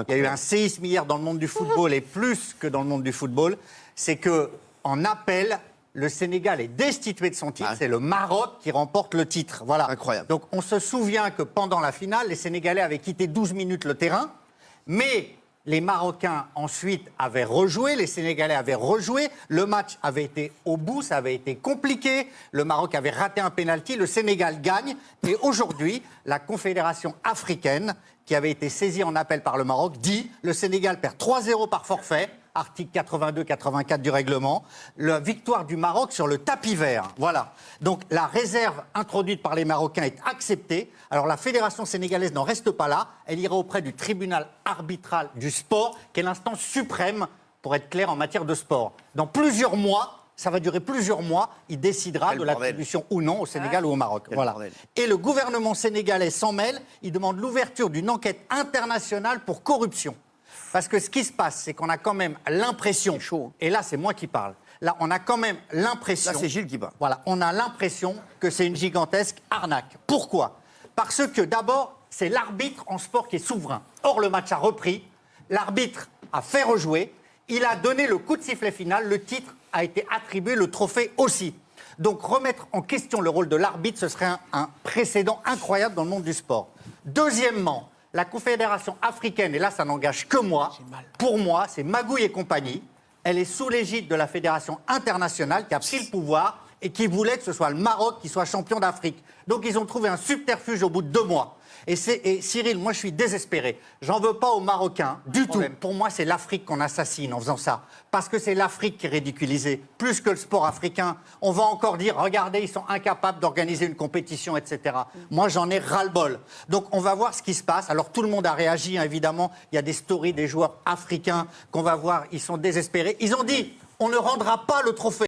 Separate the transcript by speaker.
Speaker 1: Il y a eu un séisme hier dans le monde du football et plus que dans le monde du football. C'est qu'en appel, le Sénégal est destitué de son titre. C'est le Maroc qui remporte le titre. Voilà.
Speaker 2: Incroyable.
Speaker 1: Donc on se souvient que pendant la finale, les Sénégalais avaient quitté 12 minutes le terrain. Mais les Marocains ensuite avaient rejoué, les Sénégalais avaient rejoué. Le match avait été au bout, ça avait été compliqué. Le Maroc avait raté un pénalty, le Sénégal gagne. Et aujourd'hui, la Confédération africaine, qui avait été saisie en appel par le Maroc, dit le Sénégal perd 3-0 par forfait, article 82-84 du règlement, la victoire du Maroc sur le tapis vert. Voilà. Donc la réserve introduite par les Marocains est acceptée. Alors la Fédération sénégalaise n'en reste pas là. Elle ira auprès du tribunal arbitral du sport, qui est l'instance suprême, pour être clair, en matière de sport. Dans plusieurs mois, ça va durer plusieurs mois, il décidera de l'attribution ou non au Sénégal ou au Maroc. Voilà. Et le gouvernement sénégalais s'en mêle, il demande l'ouverture d'une enquête internationale pour corruption. Parce que ce qui se passe, c'est qu'on a quand même l'impression, et là c'est moi qui parle, là on a quand même l'impression...
Speaker 2: Là c'est Gilles qui parle.
Speaker 1: Voilà, on a l'impression que c'est une gigantesque arnaque. Pourquoi ? Parce que d'abord, c'est l'arbitre en sport qui est souverain. Or le match a repris, l'arbitre a fait rejouer, il a donné le coup de sifflet final, le titre a été attribué, le trophée aussi. Donc remettre en question le rôle de l'arbitre, ce serait un précédent incroyable dans le monde du sport. Deuxièmement, la Confédération africaine, et là ça n'engage que moi, pour moi c'est Magouille et compagnie, elle est sous l'égide de la Fédération internationale qui a pris le pouvoir et qui voulait que ce soit le Maroc qui soit champion d'Afrique. Donc ils ont trouvé un subterfuge au bout de 2 mois. Et Cyril, moi je suis désespéré. J'en veux pas aux Marocains du tout. Pour moi, c'est l'Afrique qu'on assassine en faisant ça. Parce que c'est l'Afrique qui est ridiculisée, plus que le sport africain. On va encore dire, regardez, ils sont incapables d'organiser une compétition, etc. Moi, j'en ai ras-le-bol. Donc on va voir ce qui se passe. Alors tout le monde a réagi, hein, évidemment. Il y a des stories des joueurs africains qu'on va voir. Ils sont désespérés. Ils ont dit, on ne rendra pas le trophée.